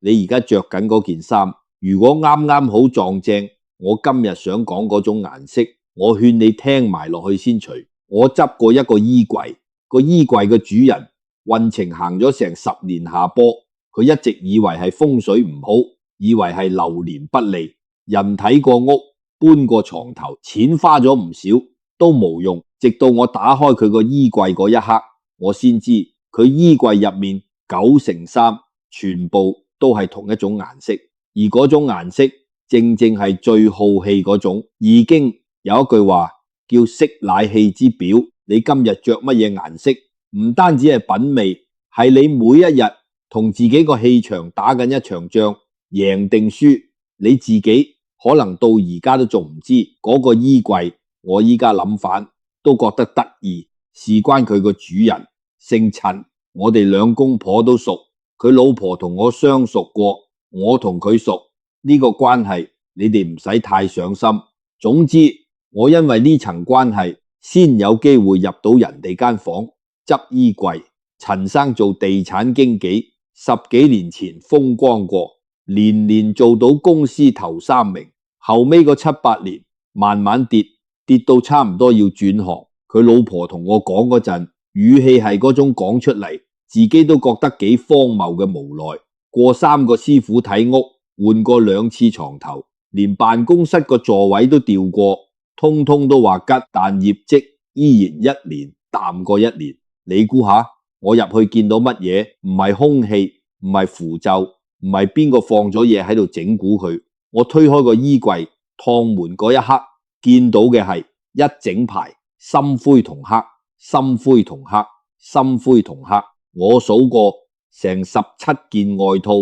你而家着緊嗰件衫，如果啱啱好撞正我今日想講嗰種顏色，我勸你聽埋落去先除。我執過一個衣櫃，個衣櫃嘅主人運程行咗成10年下坡，佢一直以為係風水唔好，以為係流年不利。人睇過屋，搬過床頭，錢花咗唔少都冇用，直到我打開佢個衣櫃嗰一刻，我先知佢衣櫃入面9成3全部都係同一種顏色，而嗰種顏色正正係最好氣嗰種。易經有一句話叫色乃氣之表，你今日着乜嘢顏色，唔單止係品味，係你每一日同自己個氣場打緊一場仗，贏定輸，你自己可能到而家都仲唔知。嗰個衣櫃我依家諗返都覺得得意，事關佢個主人姓陳，我哋兩公婆都熟，佢老婆同我相熟過，我同佢熟，呢個關係你哋唔使太上心。總之我因為呢層關係先有機會入到人哋間房執衣櫃。陳生做地產經紀10幾年前風光過，年年做到公司頭3名，後尾個7、8年慢慢跌到差唔多要轉行。佢老婆同我講嗰陣語氣係嗰種講出嚟自己都覺得幾荒謬嘅無奈。過3個師傅睇屋，換過2次床頭，連辦公室個座位都調過，通通都話吉，但業績依然一年淡過一年。你估下我入去見到乜嘢？唔係空氣，唔係符咒，唔係邊個放咗嘢喺度整蠱佢。我推開個衣櫃趟門嗰一刻，見到嘅係一整排深灰同黑，深灰同黑，深灰同黑。我數過成17件外套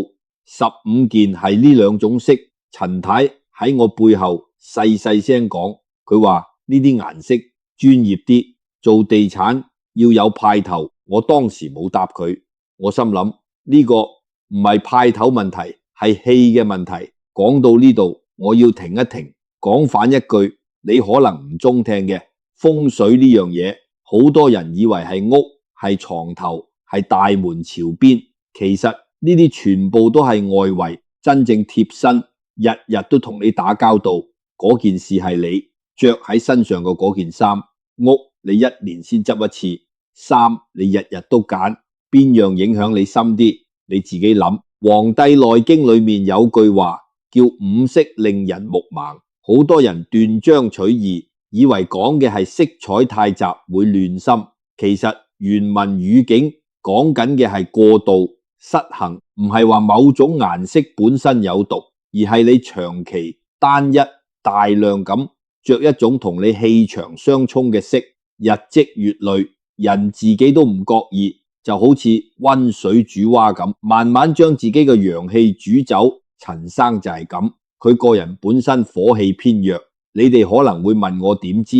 ，15件係呢2種色。陳太喺我背後細細聲講，佢話呢啲顏色專業啲，做地產要有派頭。我當時冇答佢，我心諗呢個唔係派頭問題，係氣嘅問題。講到呢度，我要停一停，講反一句你可能唔中聽嘅，風水呢樣嘢，好多人以為係屋，係床頭，係大門朝邊，其實呢啲全部都係外圍，真正貼身，日日都同你打交道嗰件事係你着喺身上嘅嗰件衫。屋你1年先執一次，衫你日日都揀，邊樣影響你深啲？你自己諗。黃帝內經裏面有句話叫5色令人目盲，好多人斷章取義，以為講嘅係色彩太雜會亂心，其實原文語境講緊嘅係過度失衡，唔係話某種顏色本身有毒，而係你長期單一大量咁着一種同你氣場相沖嘅色，日積月累，人自己都唔覺意，就好似溫水煮蛙咁，慢慢將自己嘅陽氣煮走。陳生就係咁，佢個人本身火氣偏弱，你哋可能會問我點知？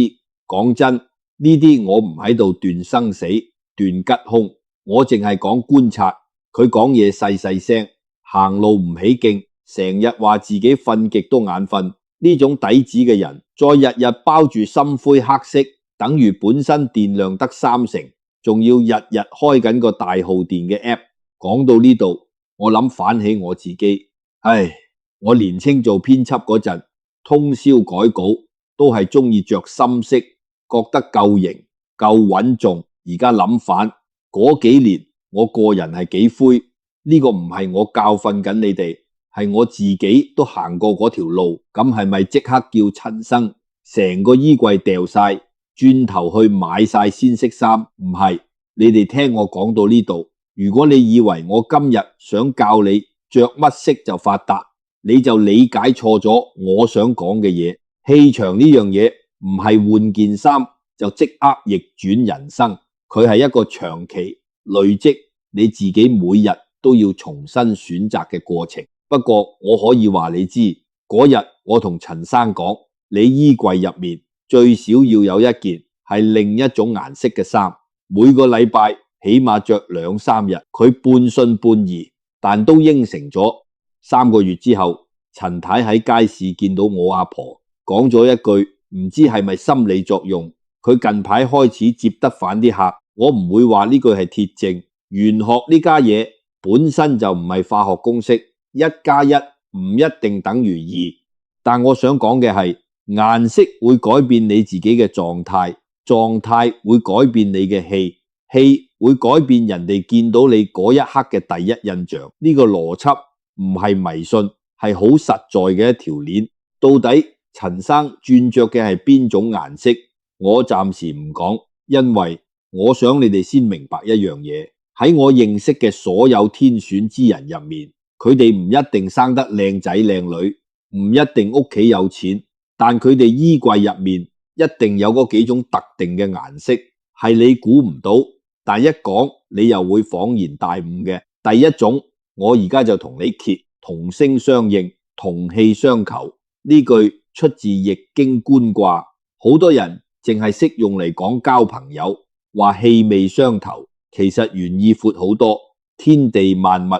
講真，呢啲我唔喺度斷生死斷吉凶，我淨係講觀察。佢講嘢細細聲，行路唔起勁，成日話自己瞓極都眼瞓，呢種底子嘅人再日日包住深灰黑色，等於本身電量得3成，仲要日日開緊個大耗電嘅 app。講到呢度，我諗反起我自己，我年青做編輯嗰陣，通宵改稿都係中意着深色，覺得夠型夠穩重。而家諗反，嗰幾年我個人係幾灰，呢個唔係我教訓緊你哋，係我自己都行過嗰條路。咁係咪即刻叫陳生成個衣櫃掉晒，轉頭去買晒鮮色衫？唔係，你哋聽我講到呢度，如果你以為我今日想教你着乜色就發達，你就理解錯咗我想講嘅嘢。氣場呢樣嘢唔係換件衫就即刻逆轉人生，佢係一個長期累積，你自己每日都要重新選擇嘅過程。不過我可以話你知，嗰日我同陳生講，你衣櫃入面最少要有一件係另一種顏色嘅衫，每個禮拜起碼着2、3日。佢半信半疑，但都應承咗。3個月之後，陳太喺街市見到我阿婆，講咗一句唔知係咪心理作用，佢近排開始接得返啲客。我唔會話呢句係鐵證，玄學呢家嘢本身就唔係化學公式， 1+1唔一定等於2，但我想講嘅係顏色會改變你自己嘅狀態，狀態會改變你嘅氣，氣會改變人哋見到你嗰一刻嘅第一印象。呢個邏輯唔係迷信，係好實在嘅一條鏈。到底陳生轉着嘅係邊種顏色？我暫時唔講，因為我想你哋先明白一樣嘢。喺我認識嘅所有天選之人入面，佢哋唔一定生得靚仔靚女，唔一定屋企有錢，但佢哋衣櫃入面一定有嗰幾種特定嘅顏色，係你估唔到，但一講你又會恍然大悟嘅。第一種，我而家就同你揭，同聲相應，同氣相求。呢句出自易經觀卦，好多人淨係識用嚟講交朋友，話氣味相投，其實原意闊好多。天地萬物，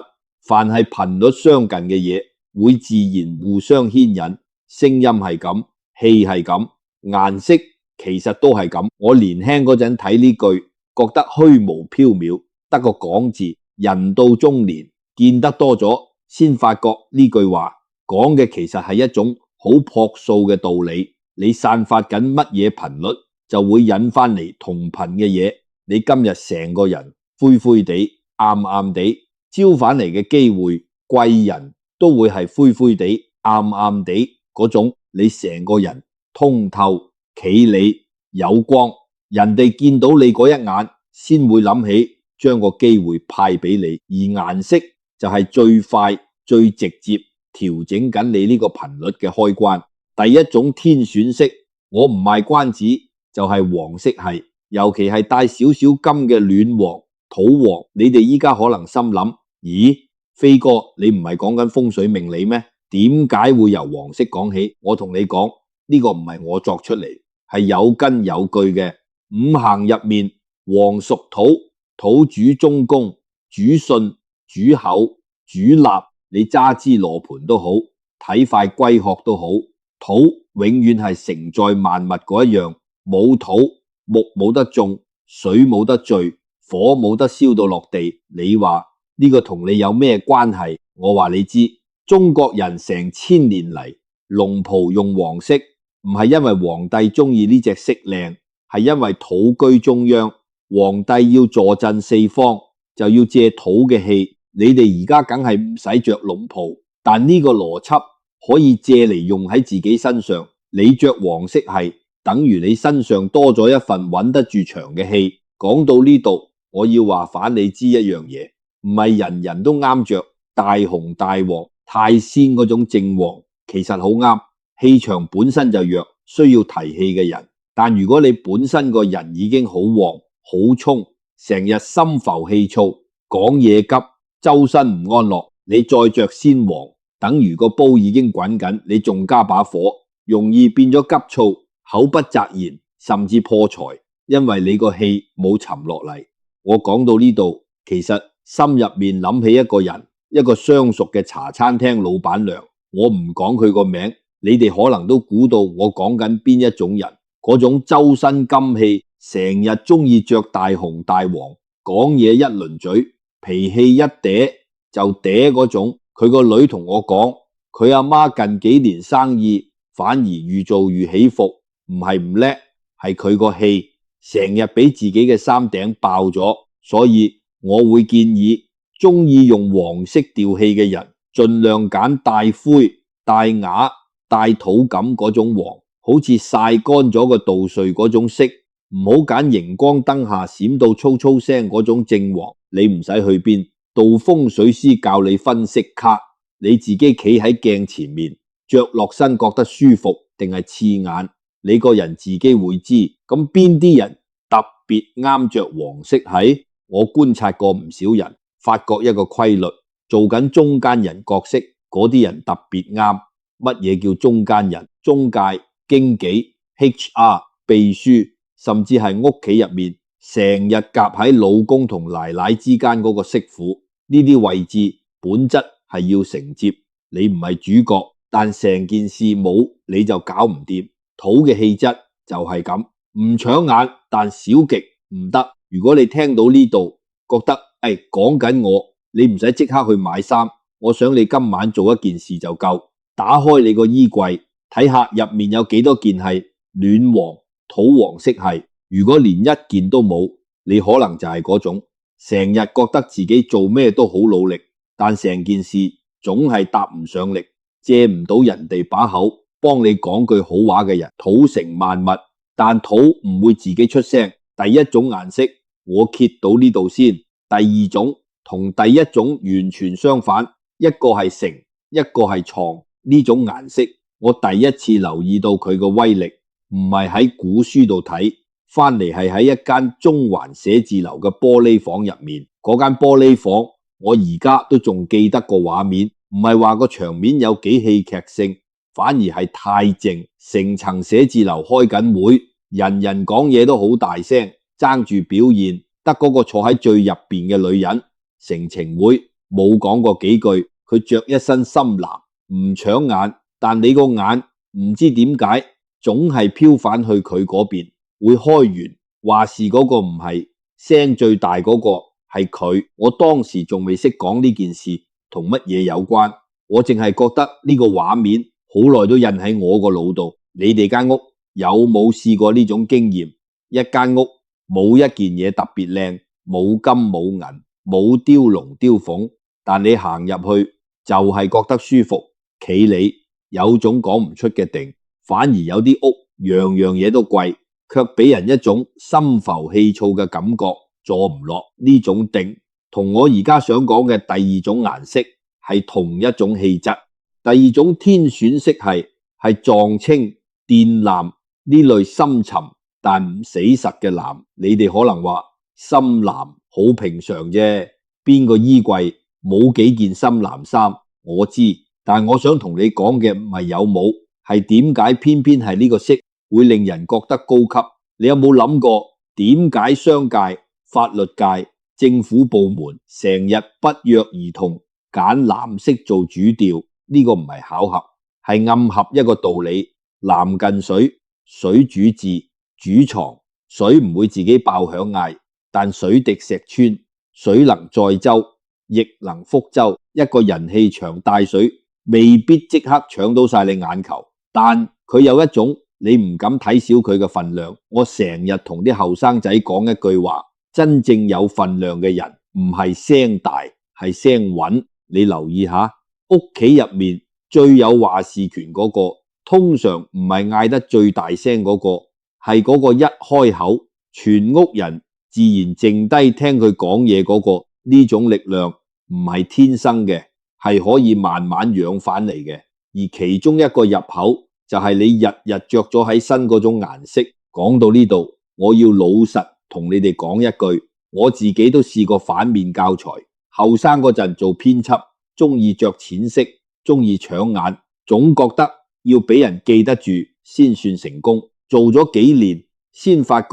凡係頻率相近嘅嘢，會自然互相牽引。聲音係咁，氣係咁，顏色其實都係咁。我年輕嗰陣睇呢句，覺得虛無縹緲，得個講字。人到中年，見得多咗，先發覺呢句話講嘅其實係一種好樸素嘅道理。你散發緊乜嘢頻率，就會引翻嚟同頻嘅嘢。你今日成個人灰灰地、暗暗地，招返嚟嘅機會，貴人都會係灰灰地、暗暗地嗰種。你成個人通透、企理、有光，人哋見到你嗰一眼，先會諗起將個機會派俾你。而顏色就係最快、最直接調整緊你呢個頻率嘅開關。第一種天選色，我唔賣關子，就係黃色系，尤其係帶少少金嘅暖黃、土黃。你哋依家可能心諗，咦，飛哥，你唔係講緊風水命理咩？點解會由黃色講起？我同你講，呢個唔係我作出嚟，係有根有據嘅。五行入面，黃屬土，土主中宮、主巽、主口、主納。你揸支羅盤都好，睇塊龜殼都好，土永遠係承載萬物嗰一樣。冇土，木冇得種，水冇得聚，火冇得燒到落地。你話呢個同你有咩關係？我話你知，中國人成千年嚟，龍袍用黃色，唔係因為皇帝中意呢隻色靚，係因為土居中央，皇帝要坐鎮四方，就要借土嘅氣。你哋而家梗係唔使着龍袍，但呢個邏輯可以借嚟用喺自己身上。你着黃色係等於你身上多咗一份穩得住場嘅氣。講到呢度，我要話反你知一樣嘢，唔係人人都啱着大紅大黃太仙嗰種正黃，其實好啱。氣場本身就弱，需要提氣嘅人。但如果你本身個人已經好旺好衝，成日心浮氣躁，講嘢急，周身唔安樂，你再着鮮黃，等於個煲已經滾緊，你仲加把火，容易變咗急躁，口不擇言，甚至破財，因為你個氣冇沉落嚟。我講到呢度，其實心入面諗起一個人，一個相熟嘅茶餐廳老闆娘，我唔講佢個名，你哋可能都估到我講緊邊一種人。嗰種周身金氣，成日中意着大紅大黃，講嘢一輪嘴，脾氣一嗲就嗲嗰種。佢個女同我講，佢阿媽近幾年生意反而愈做愈起伏，唔係唔叻，係佢個氣成日俾自己嘅衫頂爆咗。所以我會建議中意用黃色調氣嘅人，盡量揀帶灰、帶瓦、帶土感嗰種黃，好似曬乾咗個稻穗嗰種色，唔好揀熒光燈下閃到粗粗聲嗰種正黃。你唔使去邊，道風水師教你分析卡，你自己企喺鏡前面，着落身覺得舒服定係刺眼，你個人自己會知。咁邊啲人特別啱着黃色係？我觀察過唔少人，發覺一個規律，做緊中間人角色嗰啲人特別啱。乜嘢叫中間人？中介、經紀、HR、秘書，甚至係屋企入面成日夾喺老公同奶奶之間嗰個媳婦，呢啲位置本質係要承接。你唔係主角，但成件事冇你就搞唔掂。土嘅氣質就係咁，唔搶眼，但少極唔得。如果你聽到呢度覺得講緊我，你唔使即刻去買衫，我想你今晚做一件事就夠，打開你個衣櫃，睇下入面有幾多件係暖黃、土黃色系。如果連一件都冇，你可能就係嗰種成日覺得自己做咩都好努力，但成件事總係搭唔上力，借唔到人哋把口幫你講句好話嘅人。土成萬物，但土唔會自己出聲。第一種顏色我揭到呢度先，第二種同第一種完全相反，一個係成，一個係藏。呢種顏色我第一次留意到佢個威力，唔係喺古書度睇，翻嚟係喺一間中環寫字樓嘅玻璃房入面。嗰間玻璃房我而家都仲記得個畫面，唔係話個場面有幾戲劇性，反而係太靜。成層寫字樓開緊會，人人講嘢都好大聲，爭住表現，得嗰個坐喺最入邊嘅女人，成程會冇講過幾句。佢着一身深藍，唔搶眼，但你個眼唔知點解總係飄返去佢嗰邊。會開完話事嗰個唔係，聲最大嗰個係佢。我當時仲未識講呢件事同乜嘢有關，我淨係覺得呢個畫面好耐都印喺我個腦度。你哋間屋有冇試過呢種經驗？一間屋冇一件嘢特別靚，冇金冇銀，冇雕龍雕鳳，但你行入去就係覺得舒服，企理有種講唔出嘅定。反而有啲屋樣樣嘢都貴，卻俾人一種心浮氣躁嘅感覺，坐唔落。呢種定同我而家想講嘅第二種顏色係同一種氣質。第二種天選色係藏青、靛藍呢類深沉但唔死實嘅藍。你哋可能話深藍好平常啫，邊個衣櫃冇幾件深藍衫？我知，但我想同你講嘅唔係有冇，係點解偏偏係呢個色會令人覺得高級？你有冇諗過點解商界、法律界、政府部門成日不約而同揀藍色做主調？呢個唔係巧合，係暗合一個道理。藍近水，水主治主藏，水唔會自己爆響嗌，但水滴石穿，水能載舟，亦能覆舟。一個人氣場帶水，未必即刻搶到晒你眼球，但佢有一種你唔敢睇小佢嘅分量。我成日同啲後生仔講一句話，真正有分量嘅人唔係聲大，係聲穩。你留意下，屋企入面最有話事權嗰個，通常唔係嗌得最大聲嗰個，係嗰個一開口，全屋人自然靜低聽佢講嘢嗰個。呢種力量唔係天生嘅，係可以慢慢養返嚟嘅。而其中一個入口就係你日日着咗喺身嗰種顏色。講到呢度，我要老實同你哋講一句，我自己都試過反面教材。後生嗰陣做編輯，中意着淺色，中意搶眼，總覺得要俾人記得住先算成功。做咗幾年，先發覺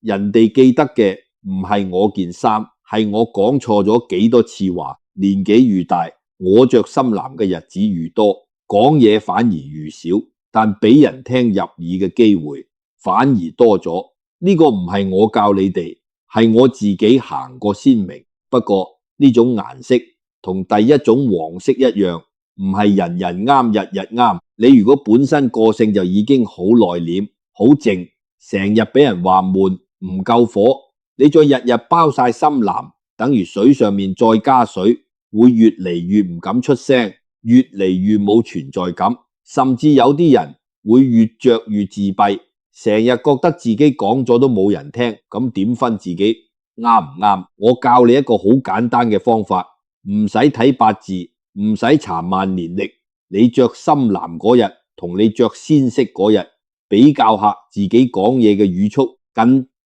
人哋記得嘅唔係我件衫，係我講錯咗幾多次話。年紀愈大，我着深藍嘅日子愈多，講嘢反而愈少，但俾人聽入耳嘅機會反而多咗。呢個唔係我教你哋，係我自己行過先明。不過呢種顏色同第一種黃色一樣，唔係人人啱，日日啱。你如果本身個性就已經好內斂、好靜，成日俾人話悶唔夠火，你再日日包晒深藍，等於水上面再加水，會越嚟越唔敢出聲，越嚟越冇存在感，甚至有啲人會越着越自閉，成日覺得自己講咗都冇人聽。咁點分自己啱唔啱？我教你一個好簡單嘅方法，唔使睇八字，唔使查萬年曆，你着深藍嗰日同你着鮮色嗰日比較下自己講嘢嘅語速，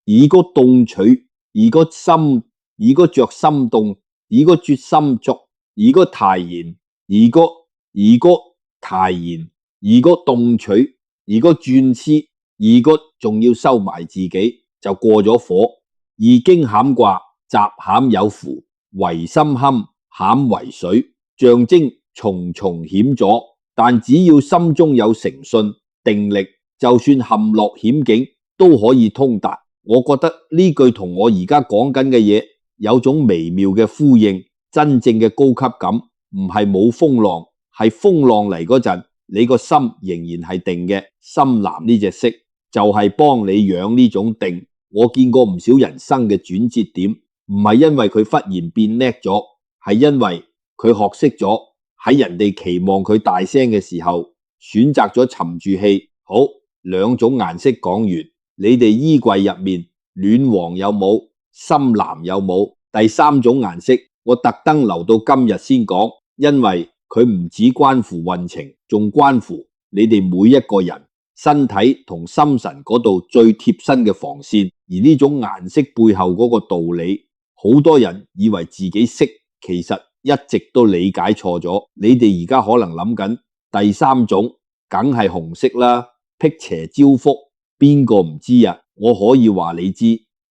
如果動取，如果心，如果着心動，如果絕心足，如果太然，如果太然，如果動取，如果轉痴，如果仲要收埋自己，就過咗火。易經坎卦雜坎有符，為心坎，坎為水，象徵重重險阻，但只要心中有誠信定力，就算陷落險境都可以通達。我覺得呢句同我而家講緊嘅嘢有種微妙嘅呼應，真正嘅高級感唔係冇風浪，係風浪嚟嗰陣，你個心仍然係定嘅。深藍呢隻色就係幫你養呢種定。我見過唔少人生嘅轉折點，唔係因為佢忽然變叻咗，係因為佢學識咗喺人哋期望佢大聲嘅時候，選擇咗沉住氣。好，兩種顏色講完，你哋衣櫃入面暖黃有冇？深藍有冇？第三種顏色我特登留到今日先講，因為佢唔止關乎運程，仲關乎你哋每一個人身體同心神嗰度最貼身嘅防線。而呢種顏色背後嗰個道理，好多人以為自己識，其實一直都理解錯咗。你哋而家可能諗緊第三種，梗係紅色啦，辟邪招福，邊個唔知啊？我可以話你知，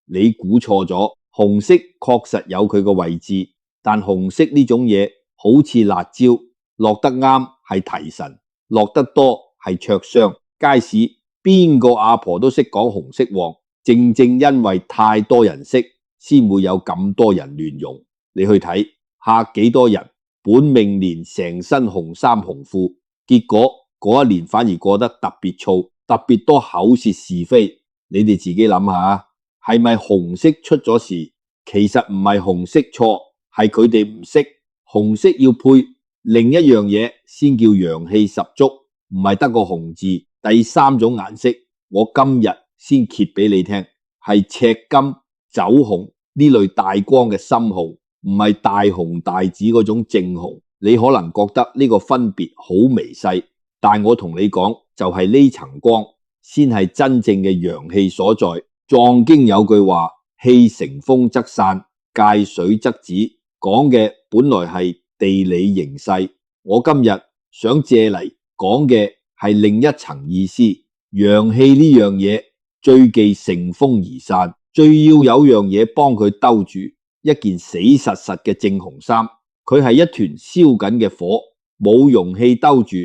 你估錯咗。紅色確實有佢個位置，但紅色呢種嘢好似辣椒，落得啱係提神，落得多係灼傷。街市邊個阿婆都識講紅色旺，正正因為太多人識，先會有咁多人亂用。你去睇下幾多人本命年成身紅衫紅褲，結果嗰一年反而過得特別燥，特別多口舌是非。你哋自己諗下，係咪紅色出咗事？其實唔係紅色錯，係佢哋唔識。紅色要配另一樣嘢先叫陽氣十足，唔係得個紅字。第三種顏色，我今日先揭俾你聽，係赤金、酒紅呢類大光嘅深紅，唔係大紅大紫嗰種正紅。你可能覺得呢個分別好微細，但我同你講，就係呢層光先係真正嘅陽氣所在。藏經有句話，氣成風則散，界水則止，講嘅本來係地理形勢。我今日想借嚟講嘅係另一層意思。陽氣呢樣嘢最忌乘風而散，最要有樣嘢幫佢兜住。一件死實實嘅正紅衫，佢係一團燒緊嘅火，冇容器兜住，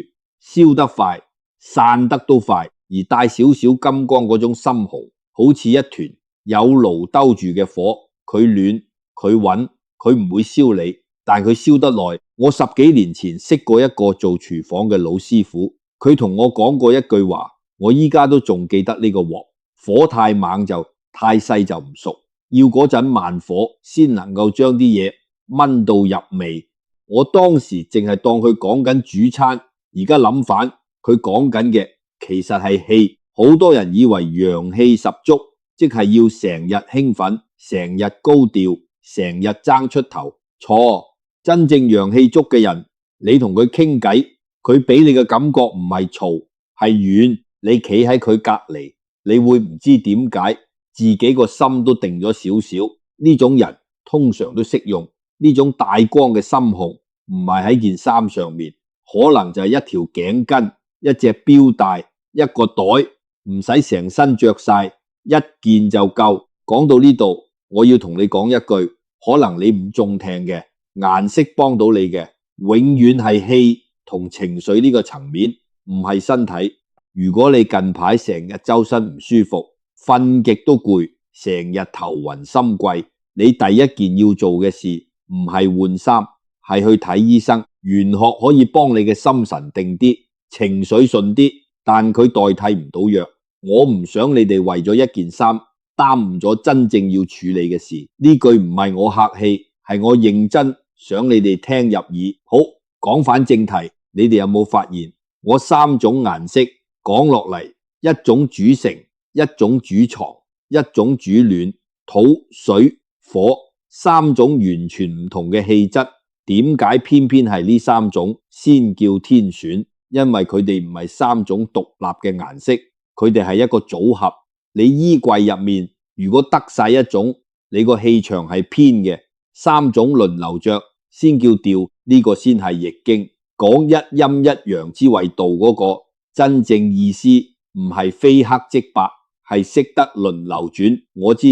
燒得快，散得都快。而帶少少金光嗰種深紅，好似一團有爐兜住嘅火，佢暖，佢穩，佢唔會燒你，但佢燒得耐。我10幾年前識過一個做廚房嘅老師傅，佢同我講過一句話，我依家都仲記得呢個鑊，火太猛就太細就唔熟，要嗰陣慢火先能夠將啲嘢炆到入味。我當時淨係當佢講緊煮餐，而家諗翻，佢講緊嘅其實係氣。好多人以為陽氣十足，即係要成日興奮，成日高調，成日爭出頭。錯，真正陽氣足嘅人，你同佢傾偈，佢俾你嘅感覺唔係嘈，係軟。你企喺佢隔籬，你會唔知點解自己個心都定咗少少。呢種人通常都識用呢種大光嘅深紅，唔係喺件衫上面，可能就係一條頸巾、一隻錶帶、一個袋，唔使成身着晒，一件就夠。講到呢度，我要同你講一句，可能你唔中聽嘅，顏色幫到你嘅，永遠係氣同情緒呢個層面，唔係身體。如果你近排成日周身唔舒服，瞓極都攰，成日頭暈心悸，你第一件要做嘅事唔係換衫，係去睇醫生。玄學可以幫你嘅心神定啲，情緒順啲，但佢代替唔到藥。我唔想你哋為咗一件衫耽誤咗真正要處理嘅事。呢句唔係我客氣，係我認真想你哋聽入耳。好，講返正題，你哋有冇發現我3種顏色講落嚟，一種主成，一種主藏，一種主暖，土、水、火，3種完全唔同嘅氣質。點解偏偏係呢3種先叫天選？因為佢哋唔係3種獨立嘅顏色，佢哋係一個組合。你衣櫃入面如果得晒一種，你個氣場係偏嘅，3種輪流着先叫調，呢個先係易經。講一陰一陽之謂道嗰個真正意思唔係非黑即白，係識得輪流轉。我知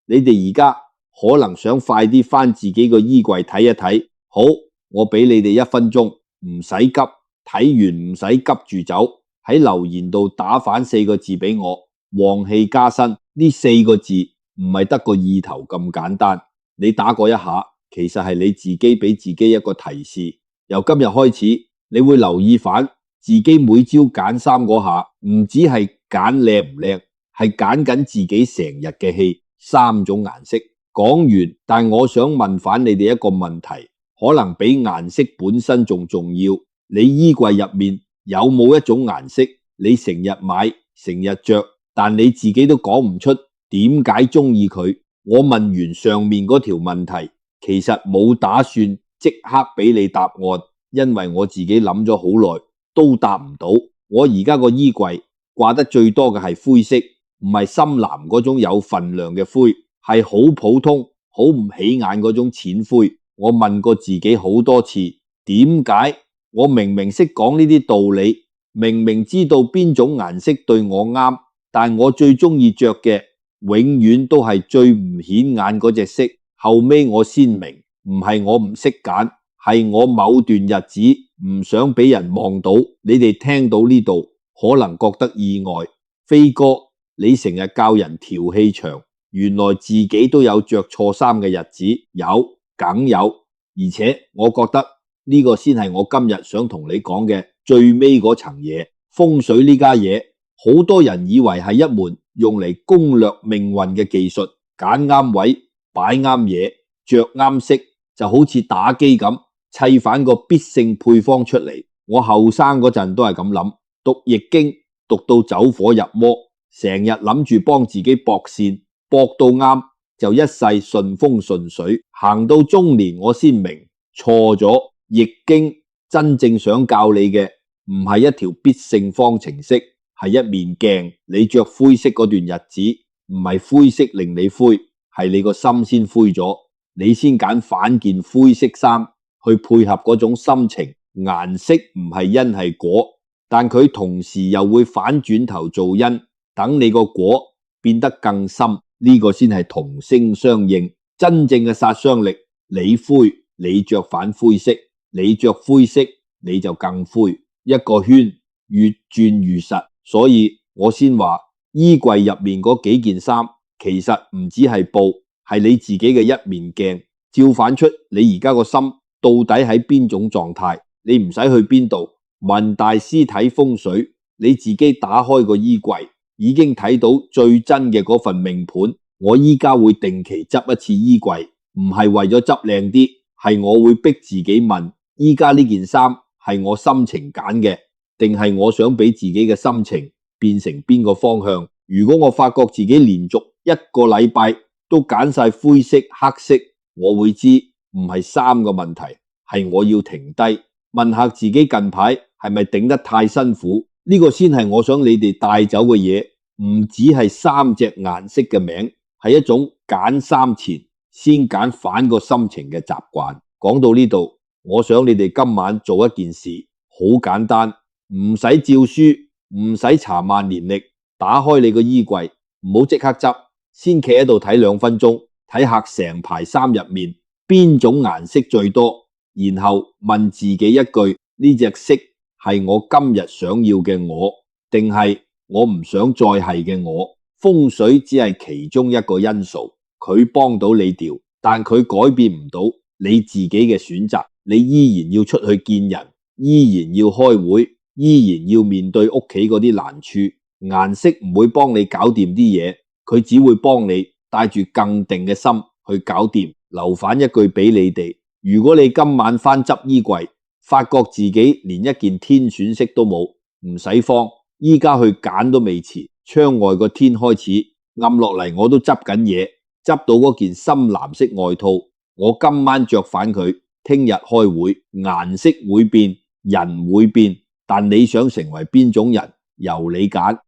你哋而家可能想快啲返自己個衣櫃睇一睇。好，我俾你哋1分鐘，唔使急，睇完唔使急住走，喺留言度打返4個字俾我，旺氣加身。呢4個字唔係得個意頭咁簡單，你打過一下，其實係你自己俾自己一個提示。由今日開始，你會留意返自己每朝揀衫嗰下，唔止係揀靚唔靚，係揀緊自己成日嘅氣。3種顏色講完，但我想問返你哋一個問題，可能比顏色本身仲重要。你衣櫃入面有冇一種顏色，你成日買、成日着，但你自己都講唔出點解中意佢？我問完上面嗰條問題，其實冇打算即刻俾你答案，因為我自己諗咗好耐都答唔到。我而家個衣櫃掛得最多嘅係灰色，唔係深藍嗰種有份量嘅灰，係好普通、好唔起眼嗰種淺灰。我問過自己好多次，點解我明明識講呢啲道理，明明知道邊種顏色對我啱，但我最中意着嘅永遠都係最唔顯眼嗰隻色。後尾我先明，唔係我唔識揀，係我某段日子唔想俾人望到。你哋聽到呢度可能覺得意外，飛哥你成日教人調氣場，原來自己都有着錯衫嘅日子，有，梗有。而且我覺得呢個先係我今日想同你講嘅最尾嗰層嘢。風水呢家嘢，好多人以為係一門用嚟攻略命運嘅技術，揀啱位，擺啱嘢，着啱色，就好似打機咁，砌返個必勝配方出嚟。我後生嗰陣都係咁諗，讀易經讀到走火入魔，成日諗住幫自己搏線，搏到啱就一世順風順水。行到中年我先明錯咗，易經真正想教你嘅唔係一條必勝方程式，係一面鏡。你着灰色嗰段日子，唔係灰色令你灰，係你個心先灰咗，你先揀反件灰色衫去配合嗰種心情。顏色唔係因係果，但佢同時又會反轉頭做因，等你個果變得更深。呢個先係同聲相應，真正嘅殺傷力。你灰，你着反灰色，你着灰色，你就更灰。一個圈越轉越實，所以我先話衣櫃入面嗰幾件衫，其實唔止係布，係你自己嘅一面鏡，照反出你而家個心到底喺邊種狀態。你唔使去邊度問大師睇風水，你自己打開個衣櫃，已經睇到最真嘅嗰份命盤。我依家會定期執一次衣櫃，唔係為咗執靚啲，係我會逼自己問，依家呢件衫係我心情揀嘅，定係我想俾自己嘅心情變成邊個方向？如果我發覺自己連續一個禮拜都揀晒灰色、黑色，我會知唔係衫嘅問題，係我要停低問下自己近排係咪頂得太辛苦。呢個先係我想你哋帶走嘅嘢，唔只係3隻顏色嘅名，係一種揀衫前先揀反個心情嘅習慣。講到呢度，我想你哋今晚做一件事，好簡單，唔使照書，唔使查萬年曆，打開你個衣櫃，唔好即刻執，先企喺度睇2分鐘，睇下成排衫入面邊種顏色最多，然後問自己一句：呢隻色係我今日想要嘅我，定係我唔想再係嘅我？風水只係其中一個因素，佢幫到你調，但佢改變唔到你自己嘅選擇。你依然要出去見人，依然要開會，依然要面對屋企嗰啲難處。顏色唔會幫你搞掂啲嘢，佢只會幫你帶住更定嘅心去搞掂。留返一句俾你哋，如果你今晚翻執衣櫃，發覺自己連一件天選色都冇，唔使慌，依家去揀都未遲。窗外個天開始暗落嚟，我都執緊嘢，執到嗰件深藍色外套，我今晚着返佢，聽日開會。顏色會變，人會變，但你想成為邊種人，由你揀。